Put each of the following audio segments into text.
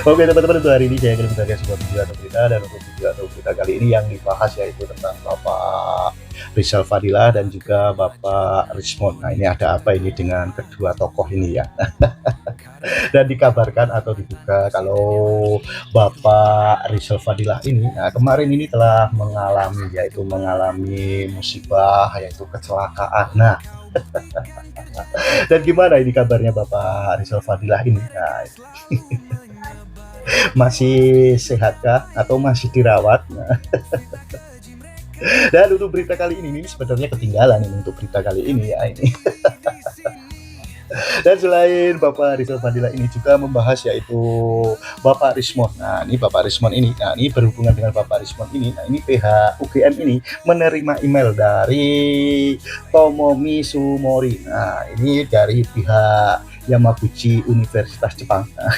Oke teman-teman, untuk hari ini saya akan membagikan sebuah video atau berita, dan untuk video atau berita kali ini yang dibahas yaitu tentang Bapak Rizal Fadila dan juga Bapak Rismond. Nah, ini ada apa ini dengan kedua tokoh ini ya? Dan dikabarkan atau diduga kalau Bapak Rizal Fadila ini, nah, kemarin ini telah mengalami musibah yaitu kecelakaan. Nah, dan gimana ini kabarnya Bapak Rizal Fadila ini? Nah, masih sehatkah atau masih dirawat? Nah, dan untuk berita kali ini sebenarnya ketinggalan ini untuk berita kali ini ya ini. Dan selain Bapak Rizal Fadila ini juga membahas yaitu Bapak Rismond. Nah, ini Bapak Rismond ini, nah ini berhubungan dengan Bapak Rismond ini. Nah, ini pihak UGM ini menerima email dari Tomomi Sumori. Nah, ini dari pihak Yamaguchi Universitas Jepang. Nah,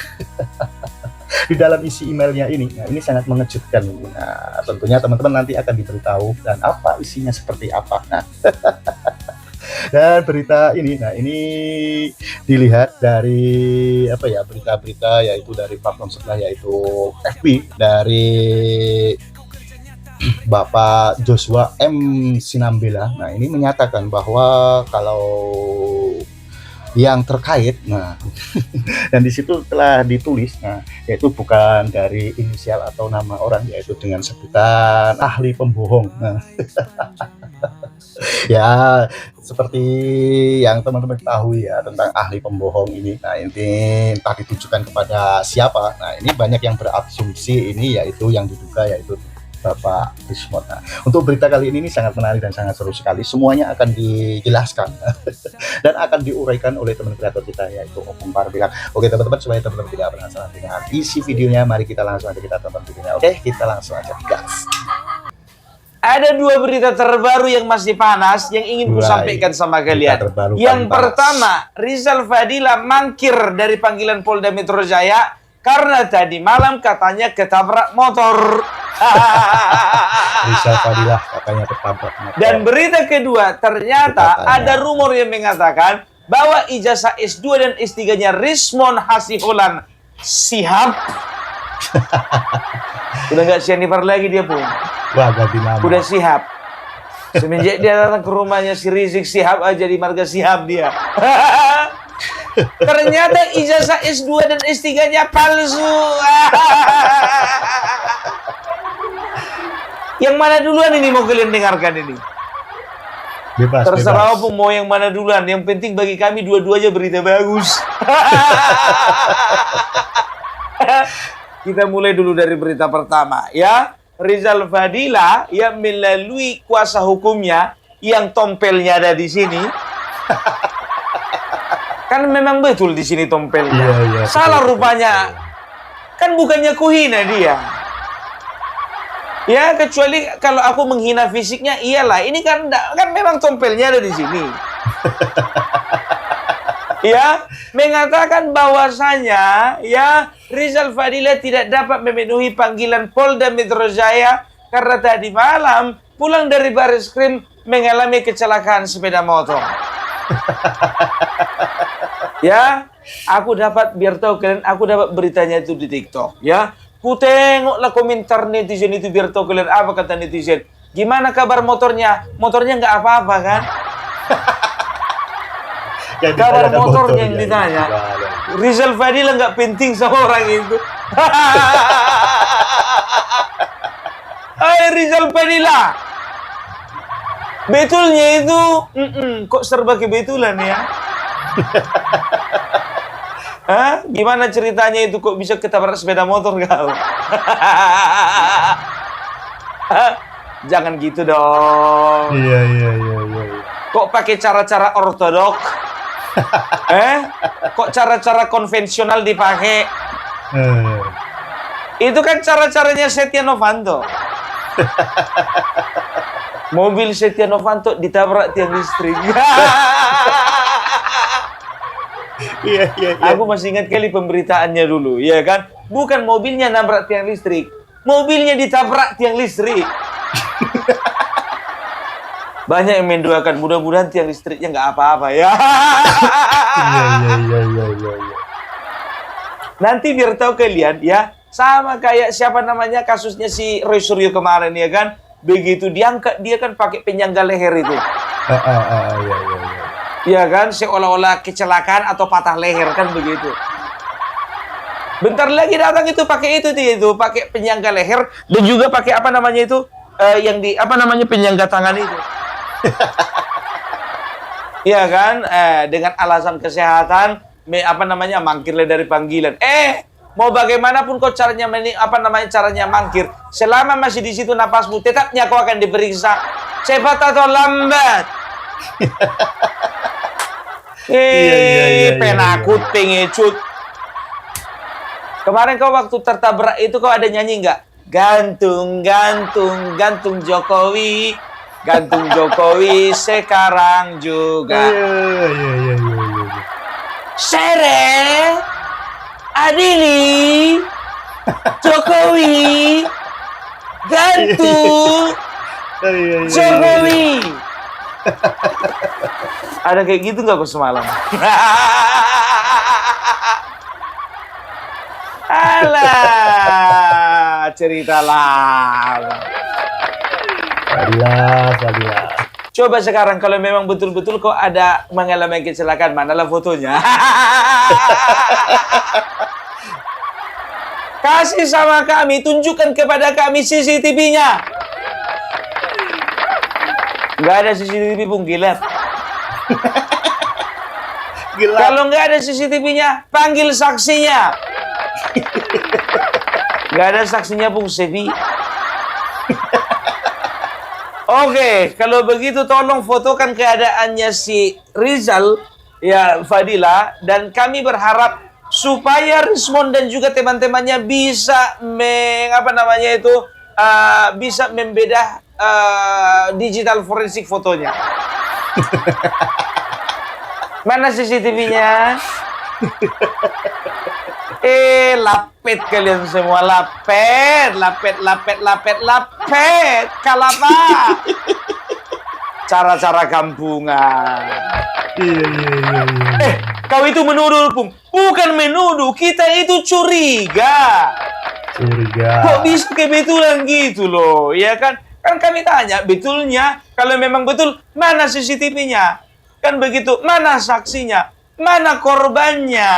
di dalam isi emailnya ini, nah ini sangat mengejutkan. Nah, tentunya teman-teman nanti akan diberitahu dan apa isinya seperti apa. Nah, dan berita ini, nah ini dilihat dari apa ya, berita-berita yaitu dari platform sebelah yaitu FB dari Bapak Joshua M. Sinambela. Nah, ini menyatakan bahwa kalau yang terkait, nah dan di situ telah ditulis, nah yaitu bukan dari inisial atau nama orang, yaitu dengan sebutan ahli pembohong. Nah, ya seperti yang teman-teman ketahui ya tentang ahli pembohong ini. Nah, ini entah ditujukan kepada siapa. Nah, ini banyak yang berasumsi ini yaitu yang diduga yaitu Bapak Rismond. Nah, untuk berita kali ini sangat menarik dan sangat seru sekali. Semuanya akan dijelaskan dan akan diuraikan oleh teman kreator kita yaitu Opung Parbilang. Oke teman-teman, supaya teman-teman tidak penasaran dengan isi videonya, mari kita langsung aja kita tonton videonya. Oke, kita langsung aja gas. Ada dua berita terbaru yang masih panas yang ingin ku sampaikan sama kalian. Yang pertama, Rizal Fadila mangkir dari panggilan Polda Metro Jaya karena tadi malam katanya ketabrak motor. Rizal Fadila katanya ketabrak motor. Dan berita kedua, ternyata ada rumor yang mengatakan bahwa ijazah S2 dan S3-nya Rismond Hasiholan Shihab udah nggak Jennifer lagi dia pun. Wah, ganti nama. Udah Shihab. Semenjak dia datang ke rumahnya si Rizik Shihab aja di marga Shihab dia. Ternyata ijazah S2 dan S3-nya palsu. Yang mana duluan ini mau kalian dengarkan ini? Bebas, terserah apa mau yang mana duluan. Yang penting bagi kami dua-duanya berita bagus. Kita mulai dulu dari berita pertama ya. Rizal Fadila yang melalui kuasa hukumnya yang tompelnya ada di sini. Kan memang betul di sini tompelnya. Iya, salah betul, rupanya. Betul. Kan bukannya kuhina dia. Ya, kecuali kalau aku menghina fisiknya, iyalah. Ini kan memang tompelnya ada di sini. Ya, mengatakan bahwasanya ya Rizal Fadila tidak dapat memenuhi panggilan Polda Metro Jaya karena tadi malam pulang dari Barreskrim mengalami kecelakaan sepeda motor. Ya, aku dapat, biar tahu kalian, aku dapat beritanya itu di TikTok ya. Ku tengoklah komentar netizen itu biar tahu kalian apa kata netizen. Gimana kabar motornya? Motornya nggak apa-apa kan? Kabar motornya yang ditanya. Rizal Fadila nggak penting sama orang itu. Hai Rizal Fadila. Betulnya itu kok serba kebetulan ya. Hah? Gimana ceritanya itu kok bisa ketabrak sepeda motor kau? Jangan gitu dong. Iya. Kok pakai cara-cara ortodok? Kok cara-cara konvensional dipakai? Itu kan cara-caranya Setia Novanto. Mobil Setia Novanto ditabrak tiang listrik. Iya. Aku masih ingat kali pemberitaannya dulu, ya kan? Bukan mobilnya nabrak tiang listrik, mobilnya ditabrak tiang listrik. Banyak yang mendoakan mudah-mudahan tiang listriknya nggak apa-apa ya. Iya. Nanti biar tahu kalian ya, sama kayak siapa namanya kasusnya si Roy Suryo kemarin ya kan. Begitu diangkat dia kan pakai penyangga leher itu. Iya. Ya kan, seolah-olah kecelakaan atau patah leher kan begitu. Bentar lagi datang itu pakai itu pakai penyangga leher dan juga pakai apa namanya itu yang di apa namanya penyangga tangan itu. Iya kan, dengan alasan kesehatan, apa namanya mangkirlah dari panggilan. Mau bagaimanapun kau caranya caranya mangkir, selama masih di situ napasmu, tetapnya kau akan diperiksa cepat atau lambat. Penakut pengecut. Kemarin kau waktu tertabrak itu kau ada nyanyi nggak? Gantung Jokowi, gantung Jokowi sekarang juga. Iya. Sere, adili, Jokowi, gantung Jokowi. Ada kayak gitu nggak kau semalam? Alah, cerita lama. Fadila. Coba sekarang kalau memang betul-betul kok ada mengalami kecelakaan, manalah fotonya. Kasih sama kami, tunjukkan kepada kami CCTV-nya. Nggak ada CCTV pun gelap. Kalau nggak ada CCTV-nya, panggil saksinya. Nggak ada saksinya pun sepi. Oke, kalau begitu tolong fotokan keadaannya si Rizal, ya Fadila, dan kami berharap supaya Rismon dan juga teman-temannya bisa bisa membedah digital forensik fotonya. Mana CCTV-nya? Lapet kalian semua, lapet. Kalapa. Cara-cara kampungan. Iya. Kau itu menuduh, Pung. Bukan menuduh, kita itu curiga. Kok bisa kebetulan gitu loh, ya kan? Kan kami tanya, betulnya, kalau memang betul, mana CCTV-nya? Kan begitu, mana saksinya? Mana korbannya?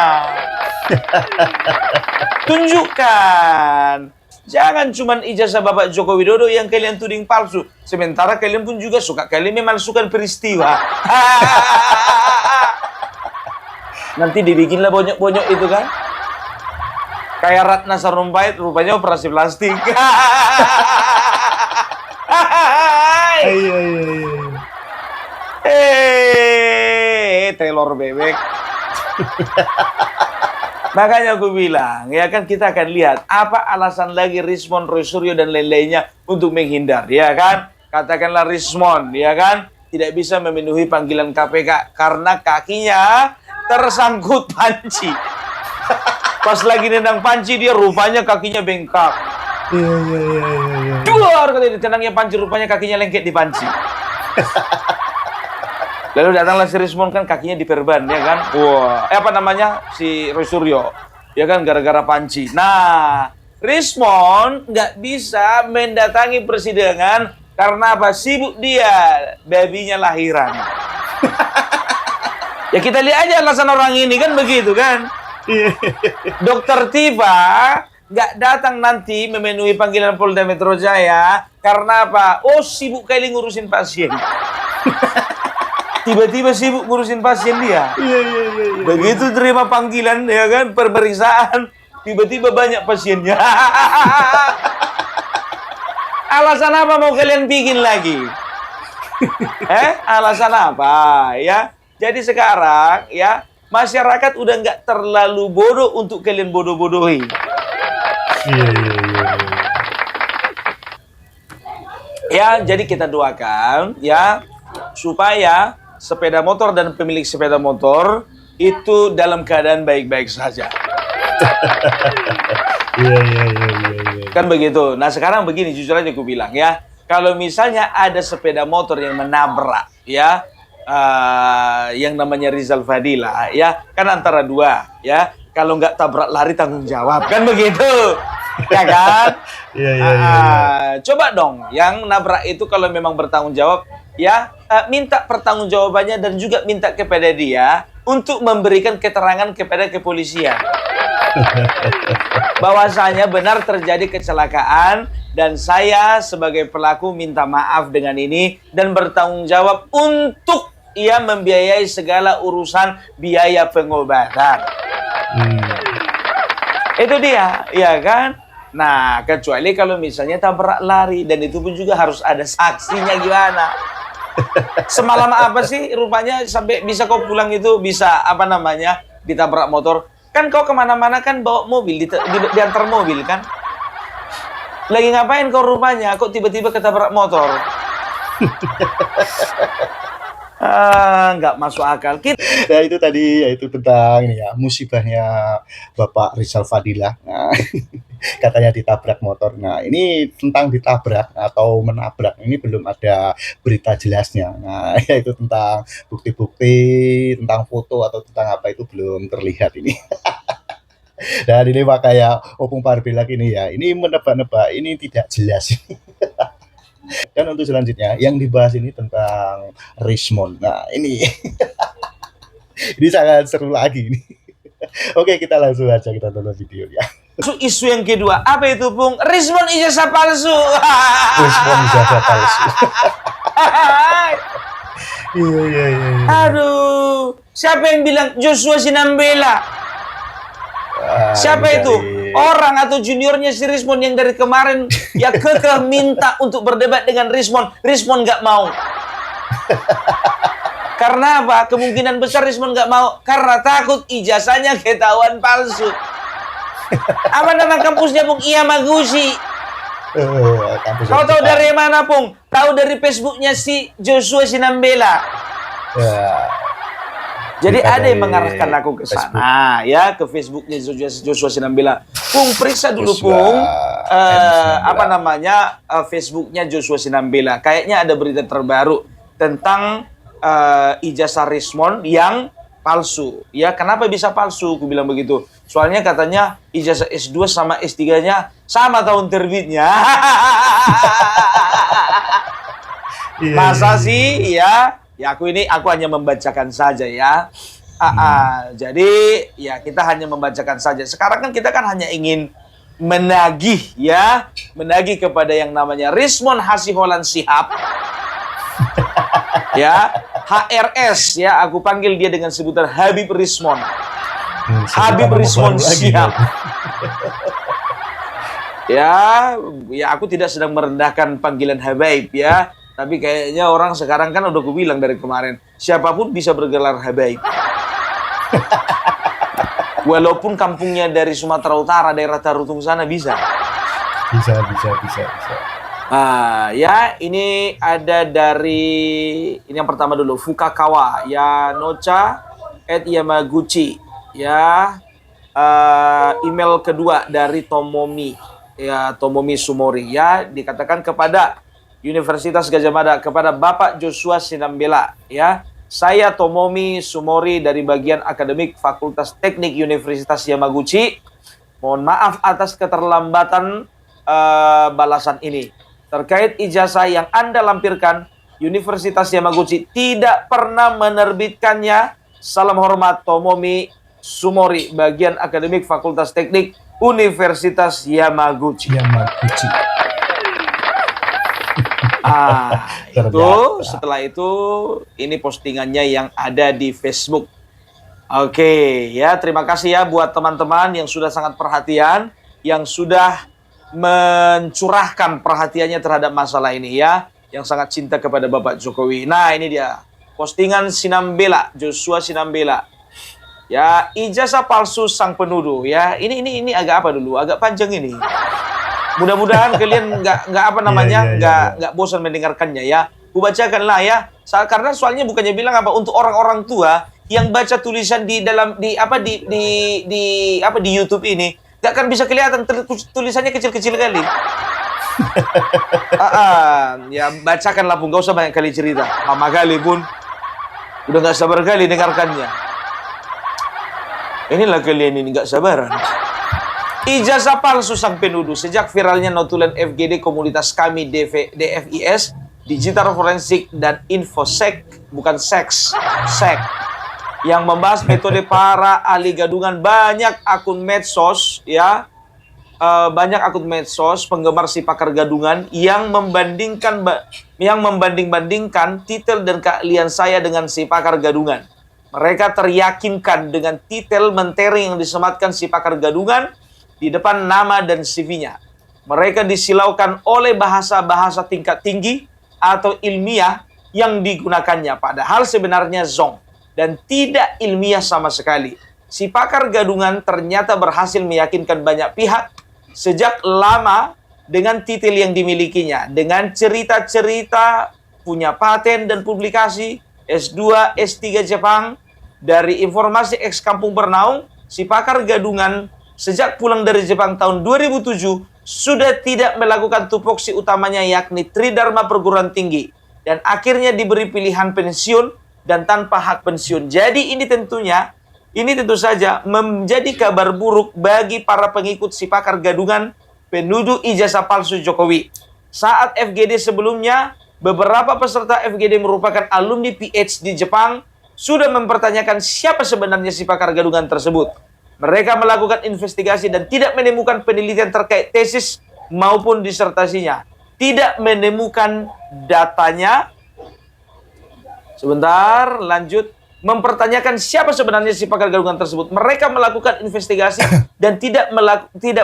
Tunjukkan. Jangan cuma ijazah Bapak Joko Widodo yang kalian tuding palsu. Sementara kalian pun juga suka kalian memalsukan peristiwa. Nanti dibikinlah bonyok-bonyok itu kan. Kayak Ratna Sarumpait, rupanya operasi plastik. Telur bebek. Makanya aku bilang, ya kan kita akan lihat apa alasan lagi Rismon, Roy Suryo dan lain-lainnya untuk menghindar, ya kan? Katakanlah Rismon, ya kan? Tidak bisa memenuhi panggilan KPK karena kakinya tersangkut panci. Pas lagi nendang panci dia rupanya kakinya bengkak. Iya. Keluar katanya ditendangnya panci, rupanya kakinya lengket di panci. Lalu datanglah si Rismon kan kakinya diperban, ya kan? Wah, si Roy Suryo, ya kan gara-gara panci. Nah, Rismon nggak bisa mendatangi persidangan karena apa? Sibuk dia, babinya lahiran. Ya kita lihat aja alasan orang ini kan begitu kan? Dokter Tifa nggak datang nanti memenuhi panggilan Polda Metro Jaya karena apa? Oh, sibuk kali ngurusin pasien. Tiba-tiba sibuk ngurusin pasien dia. Iya. Begitu terima panggilan, ya kan, pemeriksaan, tiba-tiba banyak pasiennya. Alasan apa mau kalian bikin lagi? Alasan apa? Ya, jadi sekarang, ya, masyarakat udah nggak terlalu bodoh untuk kalian bodoh-bodohi. Iya. Ya, jadi kita doakan, ya, supaya sepeda motor dan pemilik sepeda motor itu dalam keadaan baik-baik saja. Iya. Kan begitu. Nah sekarang begini, jujur aja aku bilang ya, kalau misalnya ada sepeda motor yang menabrak, ya, yang namanya Rizal Fadila, ya, kan antara dua, ya. kalau nggak tabrak lari tanggung jawab, kan begitu, ya kan? Iya, iya, iya. Coba dong, yang nabrak itu kalau memang bertanggung jawab, ya minta pertanggungjawabannya dan juga minta kepada dia untuk memberikan keterangan kepada kepolisian. Bahwasanya benar terjadi kecelakaan dan saya sebagai pelaku minta maaf dengan ini dan bertanggung jawab untuk ia membiayai segala urusan biaya pengobatan. Itu dia, ya kan? Nah, kecuali kalau misalnya tabrak lari dan itu pun juga harus ada saksinya gimana. Semalam apa sih rupanya sampai bisa kau pulang itu bisa apa namanya ditabrak motor? Kan kau kemana-mana kan bawa mobil, diantar mobil kan? Lagi ngapain kau rupanya? Kok tiba-tiba ketabrak motor? Nggak masuk akal. Nah, itu tadi yaitu tentang ini ya, musibahnya Bapak Rizal Fadilah. Nah, katanya ditabrak motor. Nah, ini tentang ditabrak atau menabrak ini belum ada berita jelasnya. Nah, yaitu tentang bukti-bukti, tentang foto atau tentang apa itu belum terlihat ini. Dan ini makanya Opung Parbilak ini ya, ini menebak-nebak, ini tidak jelas. Dan untuk selanjutnya yang dibahas ini tentang Rismond. Nah, ini ini sangat seru lagi ini. Oke, kita langsung aja kita tonton videonya. Isu yang kedua, apa itu, Bung? Rismond ijazah palsu. Rismond ijazah palsu. Iya, iya, iya. Aduh, siapa yang bilang Joshua Sinambela? Siapa itu? Orang atau juniornya si Rismond yang dari kemarin ya kekeh minta untuk berdebat dengan Rismond. Rismond nggak mau. Karena apa? Kemungkinan besar Rismond nggak mau karena takut ijazahnya ketahuan palsu. Apa nama kampusnya, Bung? Yamaguchi. Kau tahu dari mana, Bung? Tahu dari Facebooknya si Joshua Sinambela. Jadi ada yang mengarahkan aku ke sana, ya, ke Facebooknya Joshua Sinambela. Pung, periksa dulu, Pung, apa namanya, Facebooknya Joshua Sinambela. Kayaknya ada berita terbaru tentang ijazah Rismond yang palsu. Ya, kenapa bisa palsu? Aku bilang begitu. Soalnya katanya ijazah S2 sama S3-nya sama tahun terbitnya. Masa sih, ya? Ya aku hanya membacakan saja ya. Jadi ya kita hanya membacakan saja. Sekarang kan kita kan hanya ingin menagih ya, menagih kepada yang namanya Rismond Hasiholan Shihab. Ya, HRS ya, aku panggil dia dengan sebutan Habib Rismond. Habib Rismond Shihab. Ya, aku tidak sedang merendahkan panggilan Habib ya. Tapi kayaknya orang sekarang kan udah gue bilang dari kemarin, siapapun bisa bergelar Habaib. Walaupun kampungnya dari Sumatera Utara, daerah Tarutung sana bisa. Bisa. Ya ini ada dari, ini yang pertama dulu, Fukakawa, ya Nocha @Yamaguchi, ya email kedua dari Tomomi, ya Tomomi Sumori, ya dikatakan kepada Universitas Gadjah Mada, kepada Bapak Joshua Sinambela, ya. Saya Tomomi Sumori dari bagian akademik Fakultas Teknik Universitas Yamaguchi. Mohon maaf atas keterlambatan balasan ini. Terkait ijazah yang Anda lampirkan, Universitas Yamaguchi tidak pernah menerbitkannya. Salam hormat, Tomomi Sumori, bagian akademik Fakultas Teknik Universitas Yamaguchi. Setelah itu ini postingannya yang ada di Facebook. Oke, ya terima kasih ya buat teman-teman yang sudah sangat perhatian, yang sudah mencurahkan perhatiannya terhadap masalah ini ya, yang sangat cinta kepada Bapak Jokowi. Nah, ini dia postingan Sinambela, Joshua Sinambela. Ya, ijazah palsu sang penuduh ya. Ini agak apa dulu? Agak panjang ini. Mudah-mudahan kalian nggak apa namanya nggak bosan mendengarkannya ya. Kubacakanlah ya. Karena soalnya bukannya bilang apa untuk orang-orang tua yang baca tulisan di dalam di YouTube ini nggak akan bisa kelihatan tulisannya kecil-kecil kali. Ya bacakanlah pun, nggak usah banyak kali cerita. Lama kali pun udah nggak sabar kali dengarkannya. Inilah kalian ini nggak sabaran. Ijazah palsu sang penuduh. Sejak viralnya notulen FGD komunitas kami DFIS, Digital Forensik dan Infosek, bukan seks, sek, yang membahas metode para ahli gadungan, banyak akun medsos, ya, banyak akun medsos penggemar si pakar gadungan yang membanding-bandingkan titel dan keahlian saya dengan si pakar gadungan. Mereka teryakinkan dengan titel menteri yang disematkan si pakar gadungan di depan nama dan CV-nya. Mereka disilaukan oleh bahasa-bahasa tingkat tinggi atau ilmiah yang digunakannya, padahal sebenarnya zong dan tidak ilmiah sama sekali. Si pakar gadungan ternyata berhasil meyakinkan banyak pihak sejak lama dengan titel yang dimilikinya, dengan cerita-cerita, punya paten dan publikasi, S2, S3 Jepang. Dari informasi ex Kampung Bernaung, si pakar gadungan sejak pulang dari Jepang tahun 2007 sudah tidak melakukan tupoksi utamanya, yakni Tridharma Perguruan Tinggi, dan akhirnya diberi pilihan pensiun dan tanpa hak pensiun. Jadi ini tentu saja menjadi kabar buruk bagi para pengikut si pakar gadungan penuduh ijazah palsu Jokowi. Saat FGD sebelumnya, beberapa peserta FGD merupakan alumni PhD di Jepang sudah mempertanyakan siapa sebenarnya si pakar gadungan tersebut. Mereka melakukan investigasi dan tidak menemukan penelitian terkait tesis maupun disertasinya. Tidak menemukan datanya. Sebentar, lanjut. Mempertanyakan siapa sebenarnya si pakar gadungan tersebut. Mereka melakukan investigasi dan tidak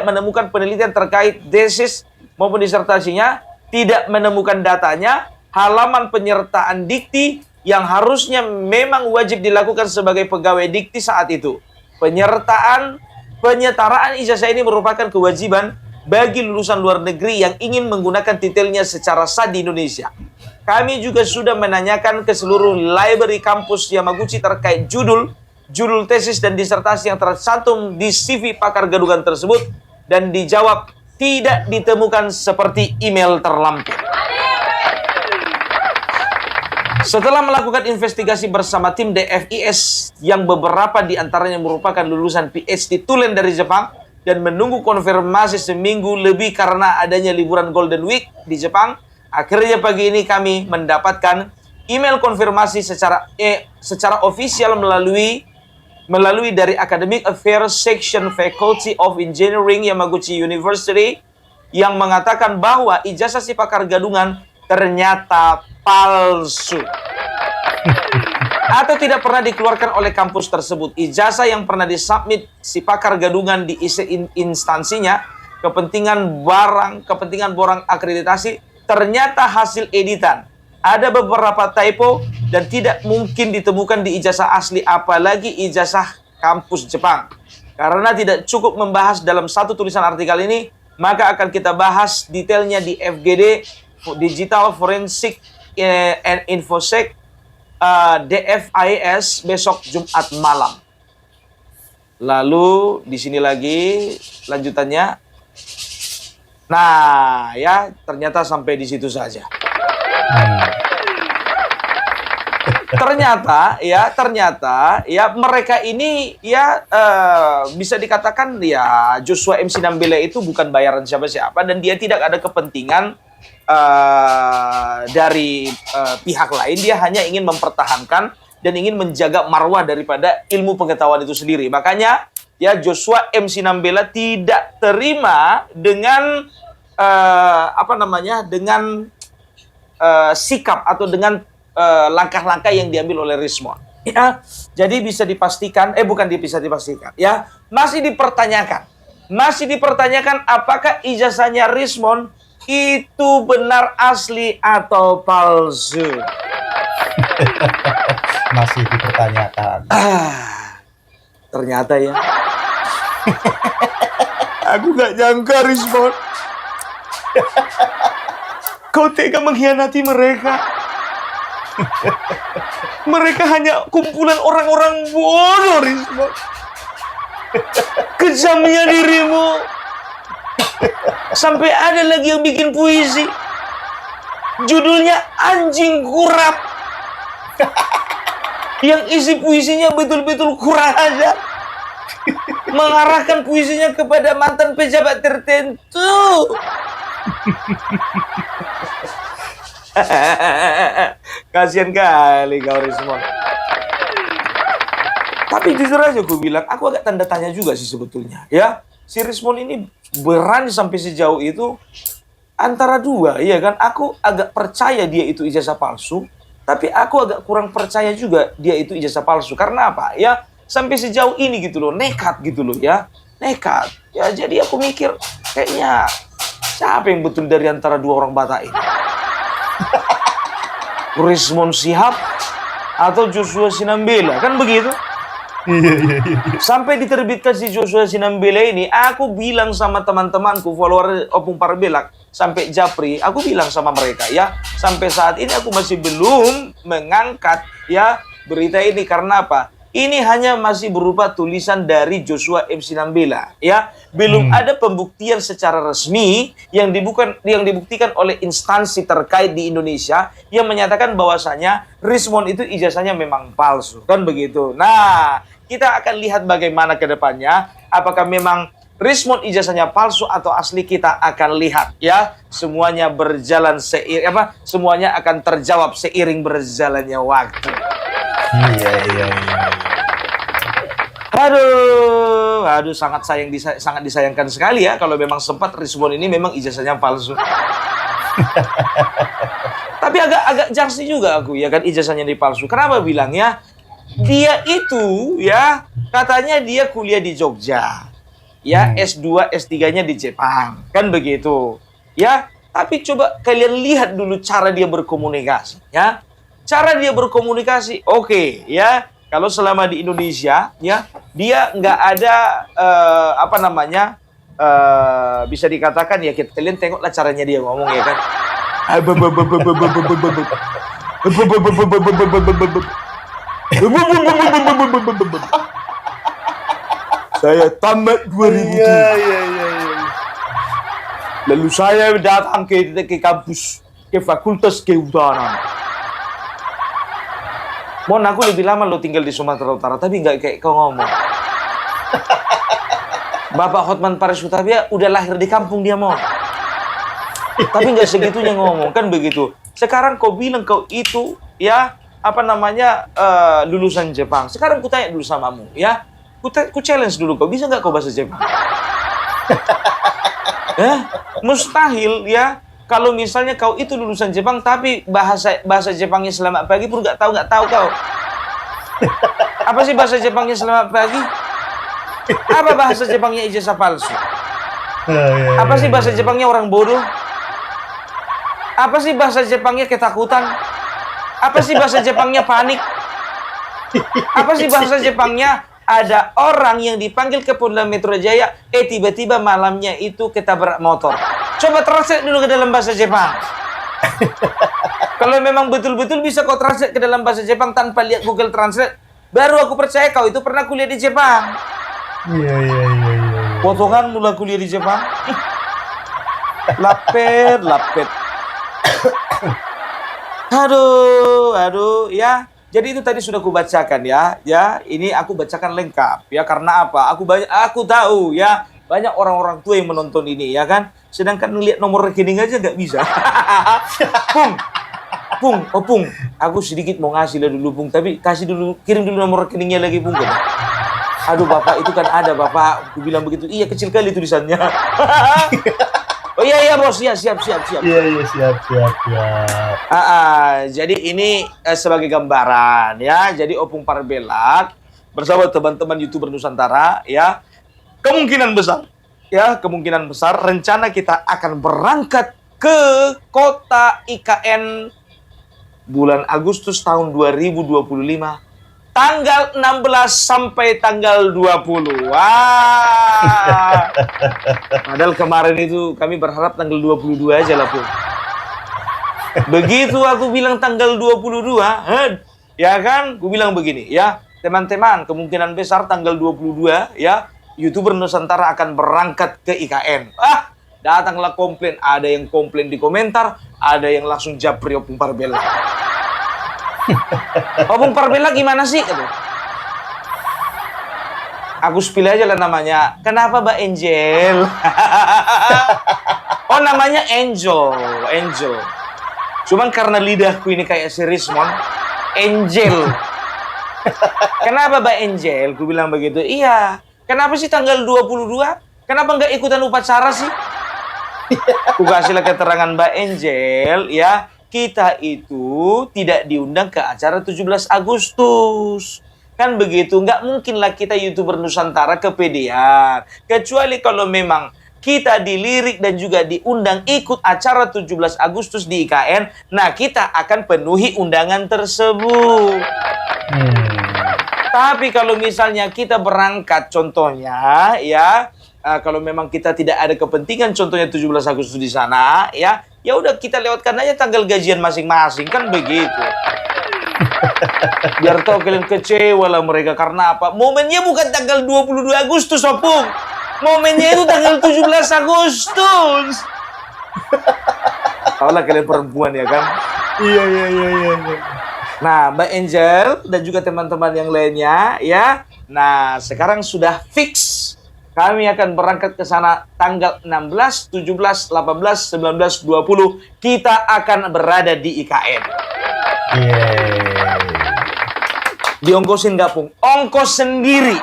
menemukan penelitian terkait tesis maupun disertasinya. Tidak menemukan datanya. Halaman penyertaan dikti yang harusnya memang wajib dilakukan sebagai pegawai dikti saat itu. Penyetaraan ijazah ini merupakan kewajiban bagi lulusan luar negeri yang ingin menggunakan titelnya secara sah di Indonesia. Kami juga sudah menanyakan ke seluruh library kampus Yamaguchi terkait judul tesis dan disertasi yang tercantum di CV pakar gadungan tersebut, dan dijawab tidak ditemukan seperti email terlampir. Setelah melakukan investigasi bersama tim DFIS yang beberapa di antaranya merupakan lulusan PhD tulen dari Jepang dan menunggu konfirmasi seminggu lebih karena adanya liburan Golden Week di Jepang, akhirnya pagi ini kami mendapatkan email konfirmasi secara ofisial melalui dari Academic Affairs Section Faculty of Engineering Yamaguchi University yang mengatakan bahwa ijazah si pakar gadungan ternyata palsu atau tidak pernah dikeluarkan oleh kampus tersebut. Ijazah yang pernah disubmit si pakar gadungan di instansinya, kepentingan borang akreditasi, ternyata hasil editan. Ada beberapa typo dan tidak mungkin ditemukan di ijazah asli, apalagi ijazah kampus Jepang. Karena tidak cukup membahas dalam satu tulisan artikel ini, maka akan kita bahas detailnya di FGD Digital Forensik and Infosec DFIS besok Jumat malam. Lalu di sini lagi lanjutannya. Nah, ya ternyata sampai di situ saja. Ternyata mereka ini bisa dikatakan ya Joshua MC Nambele itu bukan bayaran siapa-siapa, dan dia tidak ada kepentingan dari pihak lain. Dia hanya ingin mempertahankan dan ingin menjaga marwah daripada ilmu pengetahuan itu sendiri. Makanya ya Joshua MC Nambela tidak terima dengan sikap atau dengan langkah-langkah yang diambil oleh Rismon. Ya, jadi bisa dipastikan, ya, masih dipertanyakan apakah ijazahnya Rismon itu benar asli atau palsu. Masih dipertanyakan. Ternyata ya. Aku gak nyangka, Rismon. Kau tega mengkhianati mereka. Mereka hanya kumpulan orang-orang bodoh, Rismon. Kejamnya dirimu. Sampai ada lagi yang bikin puisi. Judulnya Anjing Kurap. Yang isi puisinya betul-betul kurang aja. mengarahkan puisinya kepada mantan pejabat tertentu. Kasian kali kau Rismon. Tapi jujur aja gue bilang, aku agak tanda tanya juga sih sebetulnya. Ya, si Rismon ini berani sampai sejauh itu antara dua, iya kan? Aku agak percaya dia itu ijazah palsu, tapi aku agak kurang percaya juga dia itu ijazah palsu. Karena apa? Ya, sampai sejauh ini gitu loh, nekat gitu loh ya. Nekat. Ya, jadi aku mikir, kayaknya siapa yang betul dari antara dua orang Batak ini? Rismon Syihab atau Joshua Sinambela, kan begitu? Sampai diterbitkan si Joshua Sinambela ini, aku bilang sama teman-temanku follower Opung Parbelak sampai Japri, aku bilang sama mereka ya, sampai saat ini aku masih belum mengangkat ya berita ini. Karena apa? Ini hanya masih berupa tulisan dari Joshua M. Sinambela ya, belum ada pembuktian secara resmi yang dibuktikan oleh instansi terkait di Indonesia yang menyatakan bahwasanya Rismon itu ijazahnya memang palsu, kan begitu. Nah, kita akan lihat bagaimana ke depannya, apakah memang Rismon ijazahnya palsu atau asli, kita akan lihat ya. Semuanya berjalan semuanya akan terjawab seiring berjalannya waktu. Iya. Aduh, sangat disayangkan sekali ya kalau memang sempat Rismon ini memang ijazahnya palsu. Tapi agak jangsi juga aku ya kan ijazahnya ini palsu. Kenapa bilangnya? Dia itu ya katanya dia kuliah di Jogja. Ya, S2, S3-nya di Jepang. Kan begitu. Ya, tapi coba kalian lihat dulu cara dia berkomunikasi ya. Cara dia berkomunikasi, oke, ya. Kalau selama di Indonesia, ya, dia nggak ada bisa dikatakan ya, kalian tengoklah caranya dia ngomong ya kan. Saya tamat 2007. Lalu saya datang ke kampus, ke Fakultas Kehutanan. Mon, aku lebih lama lo tinggal di Sumatera Utara, tapi nggak kayak kau ngomong. Bapak Hotman Paris Hutapea udah lahir di kampung dia, Mon. Tapi nggak segitunya ngomong, kan begitu. Sekarang kau bilang kau itu, ya, lulusan Jepang. Sekarang ku tanya dulu samamu, ya. Ku challenge dulu, kau bisa nggak kau bahasa Jepang? Mustahil, ya. Kalau misalnya kau itu lulusan Jepang, tapi bahasa Jepangnya selamat pagi pun nggak tahu kau. Apa sih bahasa Jepangnya selamat pagi? Apa bahasa Jepangnya ijazah palsu? Apa sih bahasa Jepangnya orang bodoh? Apa sih bahasa Jepangnya ketakutan? Apa sih bahasa Jepangnya panik? Apa sih bahasa Jepangnya ada orang yang dipanggil ke Polda Metro Jaya, tiba-tiba malamnya itu ketabrak motor. Coba translate dulu ke dalam bahasa Jepang. Kalau memang betul-betul bisa kau translate ke dalam bahasa Jepang tanpa lihat Google Translate, baru aku percaya kau itu pernah kuliah di Jepang. Iya. Potongan mula kuliah di Jepang. Lapet. Aduh, ya. Jadi itu tadi sudah kubacakan ya. Ya, ini aku bacakan lengkap ya. Karena apa? Aku tahu ya, banyak orang-orang tua yang menonton ini ya kan. Sedangkan ngeliat nomor rekening aja nggak bisa. Pung, aku sedikit mau ngasih lah dulu, Pung. Tapi kirim dulu nomor rekeningnya lagi, Pung. Aduh, Bapak, itu kan ada, Bapak. Aku bilang begitu. Iya, kecil kali tulisannya. Oh iya, Bos. Iya, siap. Iya, siap. Jadi ini sebagai gambaran ya. Jadi Opung Parbelak bersama teman-teman YouTuber Nusantara ya. Kemungkinan besar rencana kita akan berangkat ke kota IKN bulan Agustus tahun 2025, tanggal 16 sampai tanggal 20. Wah. Padahal kemarin itu kami berharap tanggal 22 aja lah, Pung. Begitu aku bilang tanggal 22, ya kan? Aku bilang begini, ya, teman-teman, kemungkinan besar tanggal 22 ya, YouTuber Nusantara akan berangkat ke IKN. Datanglah komplain. Ada yang komplain di komentar, ada yang langsung japri Opung Parbelak. Opung Parbelak gimana sih? Aku spill aja lah namanya. Kenapa Mbak Angel? Oh, namanya Angel. Angel. Cuman karena lidahku ini kayak si Rismon. Angel. Kenapa Mbak Angel? Ku bilang begitu. Iya. Kenapa sih tanggal 22? Kenapa nggak ikutan upacara sih? Ku kasihlah keterangan Mbak Angel, ya. Kita itu tidak diundang ke acara 17 Agustus. Kan begitu, nggak mungkinlah kita YouTuber Nusantara kepedean. Kecuali kalau memang kita dilirik dan juga diundang ikut acara 17 Agustus di IKN, nah kita akan penuhi undangan tersebut. Tapi kalau misalnya kita berangkat, contohnya, ya, kalau memang kita tidak ada kepentingan, contohnya 17 Agustus di sana, ya udah kita lewatkan aja tanggal gajian masing-masing, kan begitu. Biar tahu kalian kecewa lah mereka. Karena apa? Momennya bukan tanggal 22 Agustus, Opung. Momennya itu tanggal 17 Agustus. Tahu lah kalian perempuan, ya kan? Iya. Nah, Mbak Angel dan juga teman-teman yang lainnya, ya. Nah, sekarang sudah fix. Kami akan berangkat ke sana tanggal 16, 17, 18, 19, 20. Kita akan berada di IKN. Diongkosin nggak, Pung? Ongkos sendiri.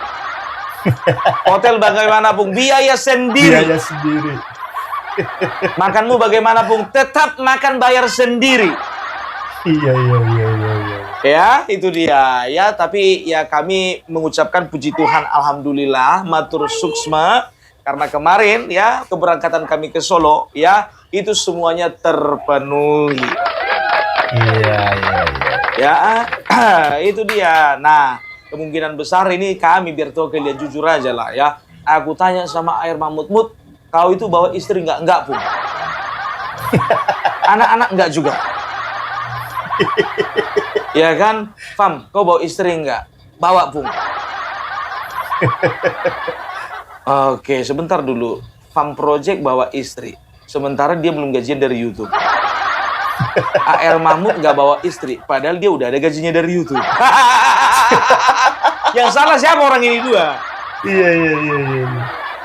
Hotel bagaimana, Pung? Biaya sendiri. Biaya sendiri. Makanmu bagaimana, Pung? Tetap makan bayar sendiri. Iya. Ya, itu dia. Ya, tapi ya kami mengucapkan puji Tuhan, alhamdulillah, matur suksma. Karena kemarin, ya, keberangkatan kami ke Solo, ya, itu semuanya terpenuhi. Iya. Ya, itu dia. Nah, kemungkinan besar ini kami, biar tahu kalian jujur aja lah, ya. Aku tanya sama Air Mahmud, Mut, kau itu bawa istri nggak? Nggak, Pung. Anak-anak nggak juga. Ya kan? Fam, kau bawa istri nggak? Bawa, Pung. Oke, sebentar dulu. Fam Project bawa istri. Sementara dia belum gajian dari YouTube. AR Mahmud nggak bawa istri, padahal dia udah ada gajinya dari YouTube. Yang salah siapa orang ini dua? Iya.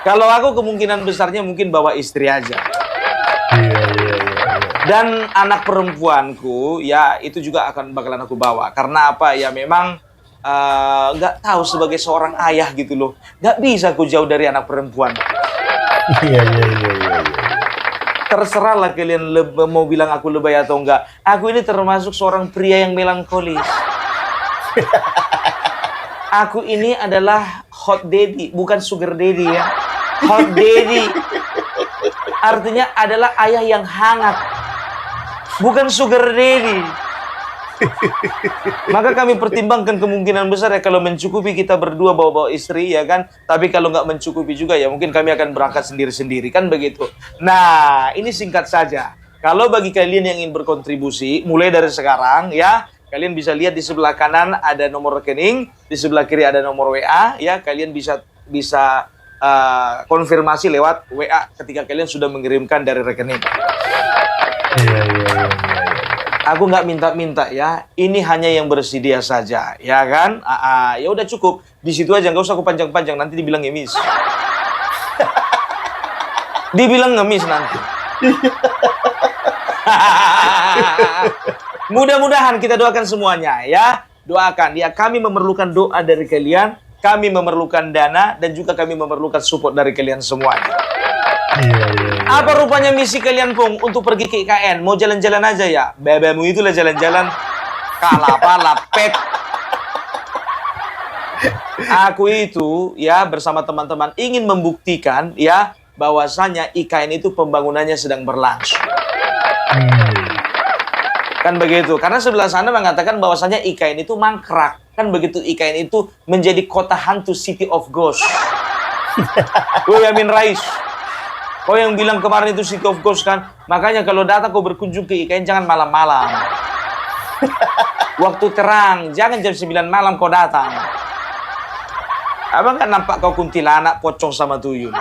Kalau aku kemungkinan besarnya mungkin bawa istri aja. Iya. Dan anak perempuanku, ya itu juga bakalan aku bawa. Karena apa? Ya memang nggak tahu sebagai seorang ayah gitu loh. Nggak bisa aku jauh dari anak perempuan. Iya. Terserah lah kalian mau bilang aku lebay atau enggak. Aku ini termasuk seorang pria yang melankolis. Aku ini adalah hot daddy, bukan sugar daddy ya. Hot daddy. Artinya adalah ayah yang hangat. Bukan sugar daddy. Maka kami pertimbangkan kemungkinan besar ya kalau mencukupi kita berdua bawa-bawa istri, ya kan. Tapi kalau nggak mencukupi juga ya mungkin kami akan berangkat sendiri-sendiri, kan begitu. Nah, ini singkat saja. Kalau bagi kalian yang ingin berkontribusi mulai dari sekarang, ya kalian bisa lihat di sebelah kanan ada nomor rekening, di sebelah kiri ada nomor WA, ya kalian bisa konfirmasi lewat WA ketika kalian sudah mengirimkan dari rekening. Iya. Aku nggak minta-minta ya, ini hanya yang bersedia saja, ya kan? Ya udah cukup, di situ aja, nggak usah aku panjang-panjang, nanti dibilang ngemis. Dibilang ngemis nanti. Mudah-mudahan kita doakan semuanya ya, doakan ya. Kami memerlukan doa dari kalian, kami memerlukan dana, dan juga kami memerlukan support dari kalian semuanya. Iya. Apa rupanya misi kalian, Pung, untuk pergi ke IKN? Mau jalan-jalan aja ya? Bebemu itulah jalan-jalan. Kalapalapet. Aku itu ya bersama teman-teman ingin membuktikan ya bahwasanya IKN itu pembangunannya sedang berlangsung. Kan begitu. Karena sebelah sana mengatakan bahwasanya IKN itu mangkrak. Kan begitu, IKN itu menjadi kota hantu, city of ghost. Yamin Rais. Kau yang bilang kemarin itu city of ghost kan? Makanya kalau datang kau berkunjung ke IKN jangan malam-malam. Waktu terang, jangan jam 9 malam kau datang. Abang kan nampak kau kuntilanak, pocong sama tuyul.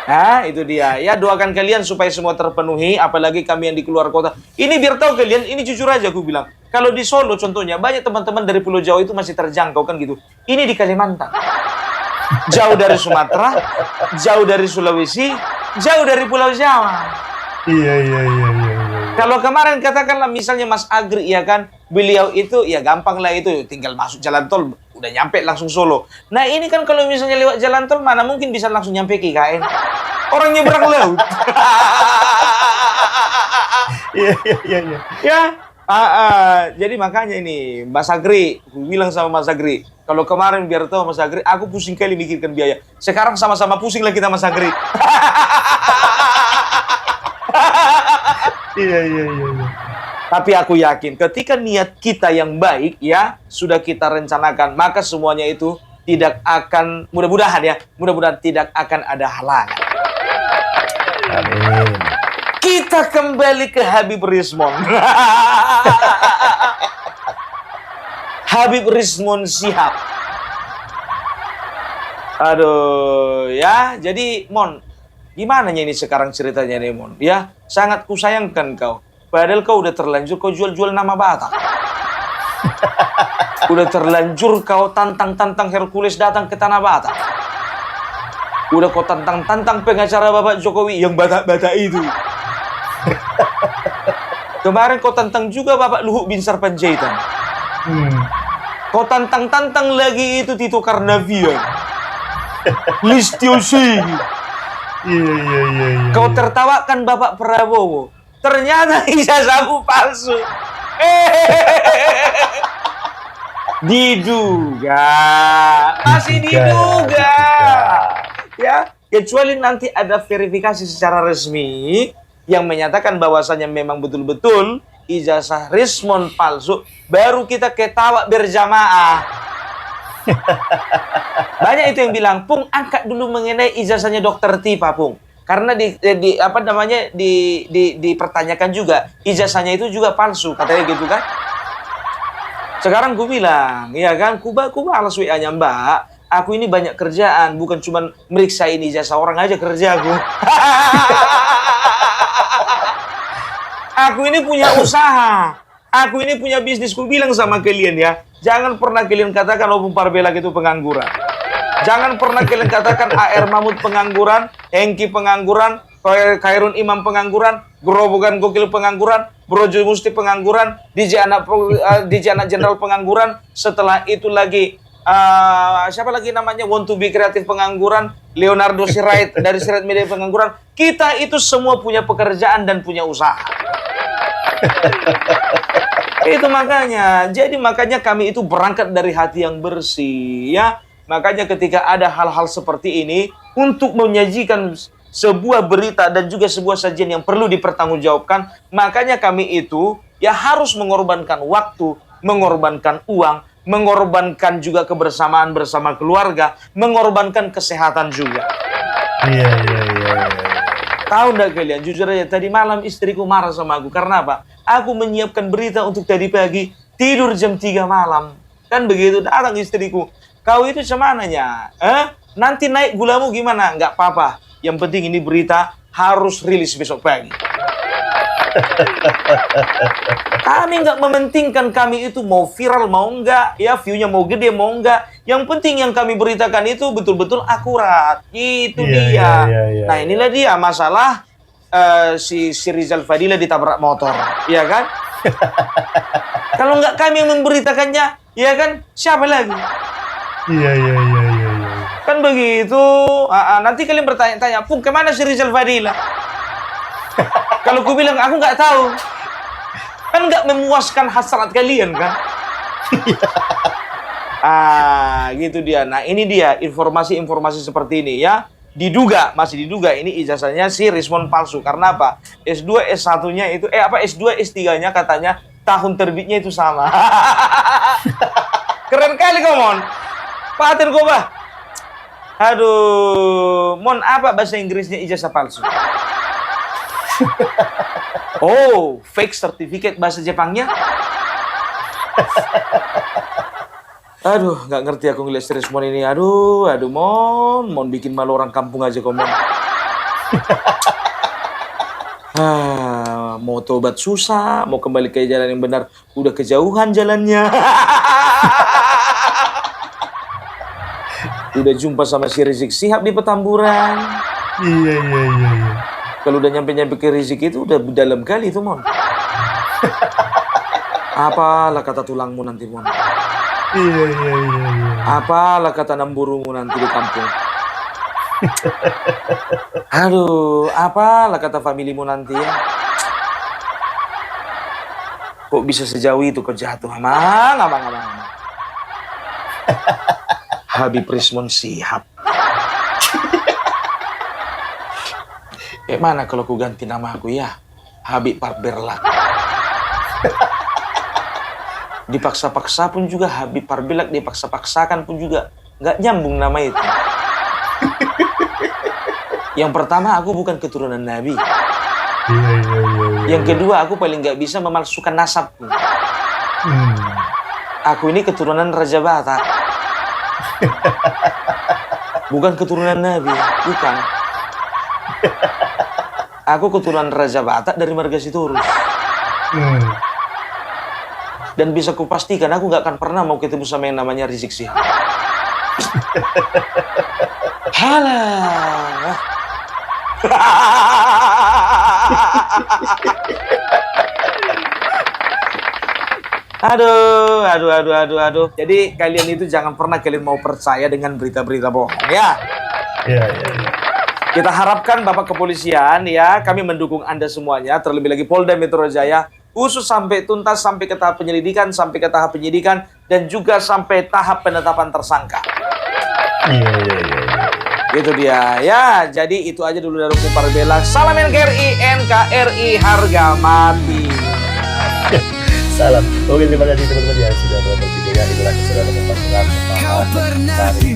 Nah, itu dia. Ya, doakan kalian supaya semua terpenuhi, apalagi kami yang di keluar kota. Ini biar tahu kalian, ini jujur aja aku bilang. Kalau di Solo contohnya, banyak teman-teman dari Pulau Jawa itu masih terjangkau kan gitu. Ini di Kalimantan. Jauh dari Sumatera, jauh dari Sulawesi, jauh dari Pulau Jawa. Iya. Kalau kemarin katakanlah misalnya Mas Agri, ya kan, beliau itu ya gampang lah itu, tinggal masuk jalan tol, udah nyampe langsung Solo. Nah ini kan kalau misalnya lewat jalan tol, mana mungkin bisa langsung nyampe ke IKN. Orang nyebrang laut. Iya. Ya, jadi makanya ini Mas Agri, aku bilang sama Mas Agri, kalau kemarin biar tahu Mas Agri, aku pusing kali mikirkan biaya. Sekarang sama-sama pusing lah kita Mas Agri. Iya. Tapi aku yakin ketika niat kita yang baik ya sudah kita rencanakan, maka semuanya itu tidak akan, mudah-mudahan tidak akan ada halangan. Amin. Kita kembali ke Habib Rizmon. Habib Rizmon Shihab. Aduh, ya. Jadi, Mon, gimana ini sekarang ceritanya nih, Mon? Ya, sangat kusayangkan kau. Padahal kau udah terlanjur kau jual-jual nama Batak. Udah terlanjur kau tantang-tantang Hercules datang ke tanah Batak. Udah kau tantang-tantang pengacara Bapak Jokowi yang Batak-Batak itu. Kemarin kau tantang juga Bapak Luhut Binsar Panjaitan. Kau tantang-tantang lagi itu Tito Karnavian. Listio Sigit. Iya. Kau tertawakan Bapak Prabowo. Ternyata ijazahmu palsu. Diduga. Masih diduga. Ya, kecuali nanti ada verifikasi secara resmi yang menyatakan bahwasannya memang betul-betul ijazah Rizmon palsu, baru kita ketawa berjamaah. Banyak itu yang bilang, Pung, angkat dulu mengenai ijazahnya Dokter Tipa, Pung. Karena dipertanyakan juga ijazahnya itu juga palsu, katanya gitu kan. Sekarang gue bilang, ya kan, Kuba balas WA-nya, Mbak, aku ini banyak kerjaan, bukan cuma meriksa ini ijazah orang aja kerjaku. Aku ini punya usaha. Aku ini punya bisnis. Ku bilang sama kalian ya, jangan pernah kalian katakan Opung Parbelak itu pengangguran. Jangan pernah kalian katakan AR Mahmud pengangguran, Hengki pengangguran, Khairun Imam pengangguran, Gerobogan Gokil pengangguran, Brojo Musti pengangguran, DJ Anak Jenderal pengangguran. Setelah itu lagi siapa lagi namanya, Want to be Kreatif pengangguran, Leonardo Sirait dari Sirait Media pengangguran. Kita itu semua punya pekerjaan dan punya usaha. Itu makanya, jadi makanya kami itu berangkat dari hati yang bersih ya. Makanya ketika ada hal-hal seperti ini, untuk menyajikan sebuah berita dan juga sebuah sajian yang perlu dipertanggungjawabkan, makanya kami itu ya harus mengorbankan waktu, mengorbankan uang, mengorbankan juga kebersamaan bersama keluarga, mengorbankan kesehatan juga. Iya. Tahu nggak kalian, jujur aja, tadi malam istriku marah sama aku. Karena apa? Aku menyiapkan berita untuk tadi pagi, tidur jam 3 malam. Kan begitu, datang istriku. Kau itu semananya? Nanti naik gulamu gimana? Nggak apa-apa. Yang penting ini berita harus rilis besok pagi. Kami nggak mementingkan kami itu mau viral mau enggak, ya view-nya mau gede mau enggak. Yang penting yang kami beritakan itu betul-betul akurat. Itu dia. Nah inilah dia masalah si Rizal Fadila ditabrak motor, ya kan? Kalau nggak kami memberitakannya, ya kan? Siapa lagi? Iya. Kan begitu. Nanti kalian bertanya-tanya, Pung, kemana si Rizal Fadila? Kalau ku bilang aku nggak tahu, kan nggak memuaskan hasrat kalian kan? Gitu dia. Nah ini dia informasi-informasi seperti ini ya. Masih diduga ini ijazahnya si Rizmon palsu. Karena apa? S2, S1-nya itu, S2, S3-nya katanya tahun terbitnya itu sama. Keren kali kau, Mon. Paten kau, bah. Aduh, Mon, apa bahasa Inggrisnya ijazah palsu? Oh, fake certificate bahasa Jepangnya? Aduh, nggak ngerti aku ngeliat si Rizmon ini. Aduh, Mon bikin malu orang kampung aja kok, Mon. mau tobat susah, mau kembali ke jalan yang benar udah kejauhan jalannya. Udah jumpa sama si Rizik Syihab di Petamburan. Iya. Kalau udah nyampe ke Rizik itu udah dalam kali itu, Mon. Apalah kata tulangmu nanti, Mon. Iya. Apalah kata namburumu nanti di kampung. Aduh, apalah kata familimu nanti ya. Kok bisa sejauh itu kau jatuh? Amang. Habib Rismon Syihab. Mana kalau ku ganti nama aku ya? Habib Parberlak. Dipaksa-paksa pun juga Habib Parberlak, dipaksa-paksakan pun juga nggak nyambung nama itu. Yang pertama, aku bukan keturunan Nabi. Iya. Yang kedua, aku paling nggak bisa memalsukan nasabku. Aku ini keturunan Raja Batak. Bukan keturunan Nabi, bukan. Aku keturunan Raja Batak dari Marga Sitorus. Dan bisa kupastikan aku nggak akan pernah mau ketemu sama yang namanya Rizik Syihab. Halah. Aduh. Jadi kalian itu jangan pernah kalian mau percaya dengan berita-berita bohong ya. Iya. Kita harapkan Bapak Kepolisian ya, kami mendukung Anda semuanya, terlebih lagi Polda Metro Jaya, khusus sampai tuntas, sampai ke tahap penyelidikan, sampai ke tahap penyidikan, dan juga sampai tahap penetapan tersangka. Iya. Itu dia ya. Jadi itu aja dulu dari aku Parbela. Salam NKRI, NKRI harga mati. Salam. Oke, terima kasih teman-teman yang sudah menonton videonya. Itulah keseruan pembahasan dari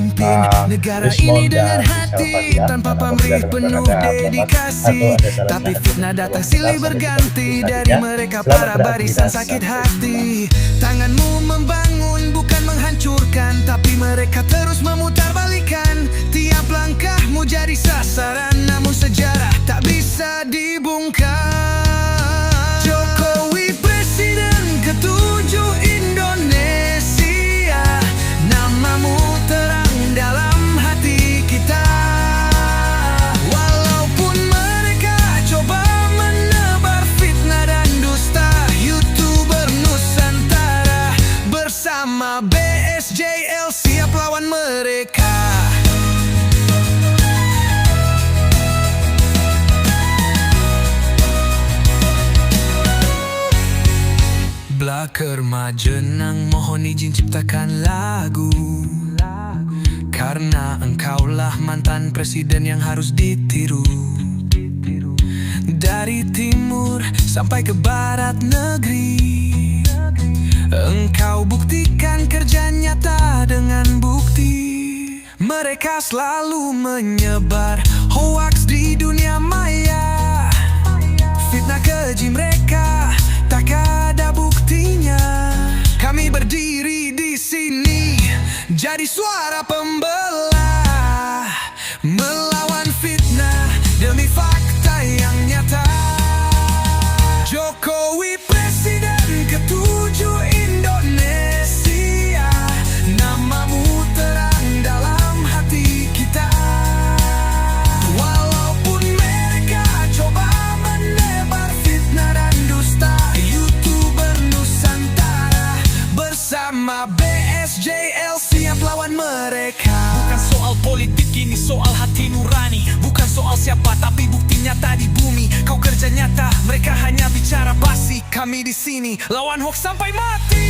negara ini dengan hati tanpa pamrih penuh dedikasi. Tapi fitnah datang silih berganti dari mereka para barisan sakit hati. Tanganmu membangun bukan menghancurkan, tapi mereka terus memutarbalikkan. Tiap langkahmu jadi sasaran, namun sejarah tak bisa dibongkar. Jokowi presiden ketujuh Indonesia, namamu terang dalam hati kita. Walaupun mereka coba menebar fitnah dan dusta, YouTuber Nusantara bersama BSJL siap lawan mereka. Blaker jenang mohon izin ciptakan lagu, karena engkaulah mantan presiden yang harus ditiru. Dari timur sampai ke barat negeri, engkau buktikan kerja nyata dengan bukti. Mereka selalu menyebar hoaks di dunia maya, fitnah keji mereka tak ada buktinya. Kami berdiri di sini jadi suara pembelah, melawan fitnah demi fakta yang nyata. Jokowi presiden ketujuh Indonesia, namamu terang dalam hati kita. Walaupun mereka coba menebar fitnah dan dusta, YouTuber Nusantara bersama BSJL siap lawan mereka. Bukan soal politik, ini soal hati nurani. Bukan soal siapa, tapi bukti nyata di bumi. Kau kerja nyata, mereka hanya bicara basi. Kami di sini lawan hoax sampai mati.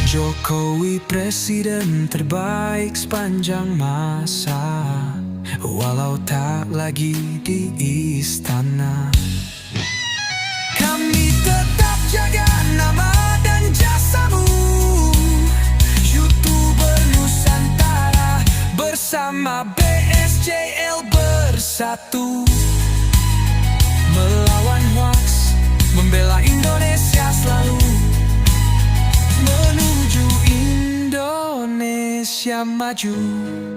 Jokowi presiden terbaik sepanjang masa, walau tak lagi di istana. Kami tetap jaga nama dan jasamu, YouTuber Nusantara bersama BSJL bersatu, melawan hoax, membela Indonesia selalu, menuju Indonesia. Indonesia maju.